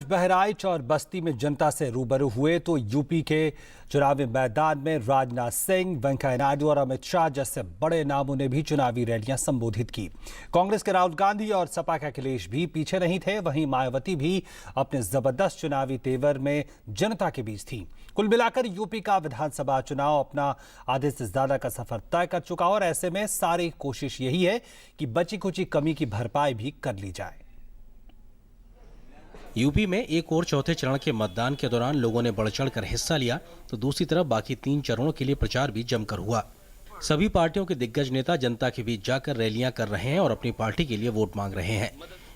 बहराइच और बस्ती में जनता से रूबरू हुए तो यूपी के चुनावी मैदान में राजनाथ सिंह, वेंकैया नायडू और अमित शाह जैसे बड़े नामों ने भी चुनावी रैलियां संबोधित की। कांग्रेस के राहुल गांधी और सपा के अखिलेश भी पीछे नहीं थे। वहीं मायावती भी अपने जबरदस्त चुनावी तेवर में जनता के बीच थी। कुल मिलाकर यूपी का विधानसभा चुनाव अपना आधे से ज्यादा का सफर तय कर चुका और ऐसे में सारी कोशिश यही है कि बची कुची कमी की भरपाई भी कर ली जाए। यूपी में एक और चौथे चरण के मतदान के दौरान लोगों ने बढ़ चढ़ कर हिस्सा लिया तो दूसरी तरफ बाकी 3 चरणों के लिए प्रचार भी जमकर हुआ। सभी पार्टियों के दिग्गज नेता जनता के बीच जाकर रैलियां कर रहे हैं और अपनी पार्टी के लिए वोट मांग रहे हैं।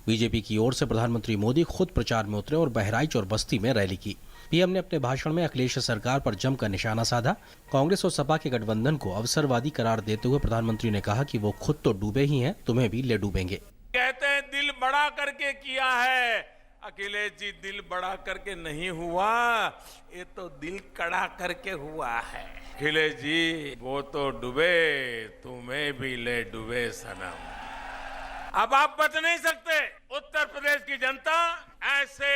बीजेपी की ओर से प्रधानमंत्री मोदी खुद प्रचार में उतरे और बहराइच और बस्ती में रैली की। पीएम ने अपने भाषण में अखिलेश सरकार पर जमकर निशाना साधा। कांग्रेस और सपा के गठबंधन को अवसरवादी करार देते हुए प्रधानमंत्री ने कहा कि वो खुद तो डूबे ही हैं, तुम्हें भी ले डूबेंगे। कहते हैं दिल बड़ा करके किया है। अखिलेश जी, दिल बड़ा करके नहीं हुआ, ये तो दिल कड़ा करके हुआ है। अखिलेश जी, वो तो डूबे, तुम्हें भी ले डूबे सनम। अब आप बच नहीं सकते। उत्तर प्रदेश की जनता ऐसे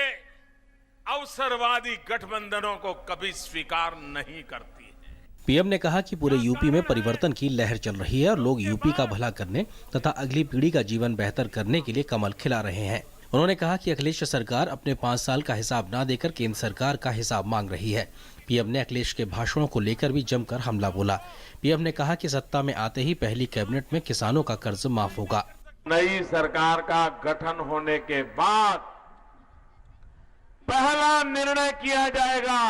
अवसरवादी गठबंधनों को कभी स्वीकार नहीं करती है। पीएम ने कहा कि पूरे यूपी में परिवर्तन की लहर चल रही है और लोग यूपी का भला करने तथा अगली पीढ़ी का जीवन बेहतर करने के लिए कमल खिला रहे हैं। उन्होंने कहा कि अखिलेश सरकार अपने 5 साल का हिसाब न देकर केंद्र सरकार का हिसाब मांग रही है। पीएम ने अखिलेश के भाषणों को लेकर भी जमकर हमला बोला। पीएम ने कहा कि सत्ता में आते ही पहली कैबिनेट में किसानों का कर्ज माफ होगा। नई सरकार का गठन होने के बाद पहला निर्णय किया जाएगा,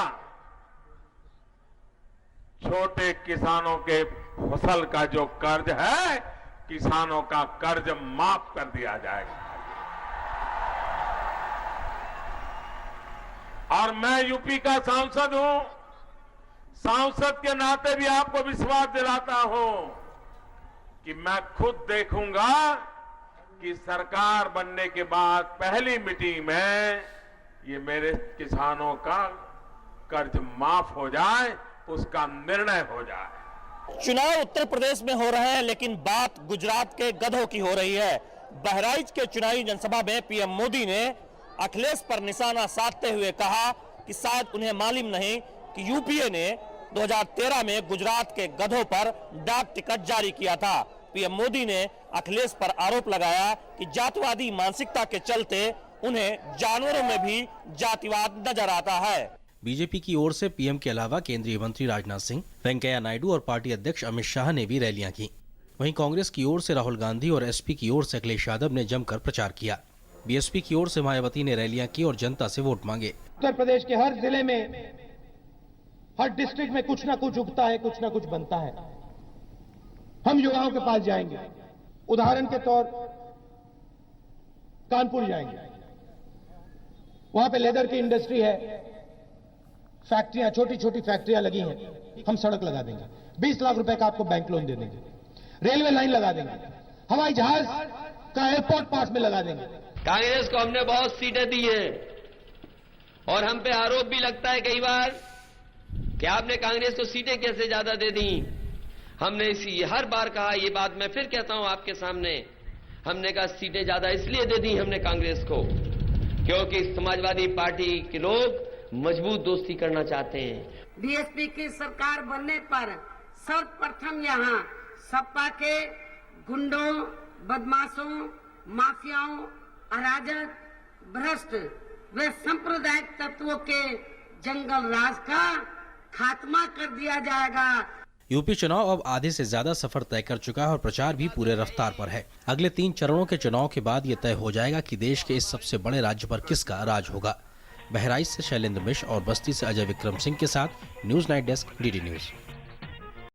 छोटे किसानों के फसल का जो कर्ज है, किसानों का कर्ज माफ कर दिया जाएगा। और मैं यूपी का सांसद हूं, सांसद के नाते भी आपको विश्वास दिलाता हूं कि मैं खुद देखूंगा कि सरकार बनने के बाद पहली मीटिंग में ये मेरे किसानों का कर्ज माफ हो जाए, उसका निर्णय हो जाए। चुनाव उत्तर प्रदेश में हो रहे हैं, लेकिन बात गुजरात के गधों की हो रही है। बहराइच के चुनावी जनसभा में पीएम मोदी ने अखिलेश पर निशाना साधते हुए कहा कि शायद उन्हें मालूम नहीं कि यूपीए ने 2013 में गुजरात के गधों पर डाक टिकट जारी किया था। पीएम मोदी ने अखिलेश पर आरोप लगाया कि जातिवादी मानसिकता के चलते उन्हें जानवरों में भी जातिवाद नजर आता है। बीजेपी की ओर से पीएम के अलावा केंद्रीय मंत्री राजनाथ सिंह, वेंकैया नायडू और पार्टी अध्यक्ष अमित शाह ने भी रैलियां की। वहीं कांग्रेस की ओर से राहुल गांधी और एसपी की ओर से अखिलेश यादव ने जमकर प्रचार किया। बीएसपी की ओर से मायावती ने रैलियां की और जनता से वोट मांगे। उत्तर प्रदेश के हर जिले में, हर डिस्ट्रिक्ट में कुछ ना कुछ उगता है, कुछ ना कुछ बनता है। हम युवाओं के पास जाएंगे। उदाहरण के तौर कानपुर जाएंगे, वहां पे लेदर की इंडस्ट्री है, फैक्ट्रियां, छोटी छोटी फैक्ट्रियां लगी हैं। हम सड़क लगा देंगे, 20 लाख रुपए का आपको बैंक लोन दे देंगे, रेलवे लाइन लगा देंगे, हवाई जहाज का एयरपोर्ट पास में लगा देंगे। कांग्रेस को हमने बहुत सीटें दी हैं और हम पे आरोप भी लगता है कई बार कि आपने कांग्रेस को सीटें कैसे ज्यादा दे दी। हमने हर बार कहा, ये बात मैं फिर कहता हूं आपके सामने, हमने कहा सीटें ज्यादा इसलिए दे दी हमने कांग्रेस को क्योंकि समाजवादी पार्टी के लोग मजबूत दोस्ती करना चाहते हैं। बीएसपी की सरकार बनने पर सर्वप्रथम यहाँ सपा के गुंडों, बदमाशों, माफियाओं, अराजक, भ्रष्ट व सांप्रदायिक तत्वों के जंगल राज का खात्मा कर दिया जाएगा। यूपी चुनाव अब आधे से ज्यादा सफर तय कर चुका है और प्रचार भी पूरे रफ्तार पर है। अगले 3 चरणों के चुनाव के बाद ये तय हो जाएगा कि देश के इस सबसे बड़े राज्य पर किसका राज होगा। बहराइच से शैलेंद्र मिश्र और बस्ती से अजय विक्रम सिंह के साथ news night desk, DD news.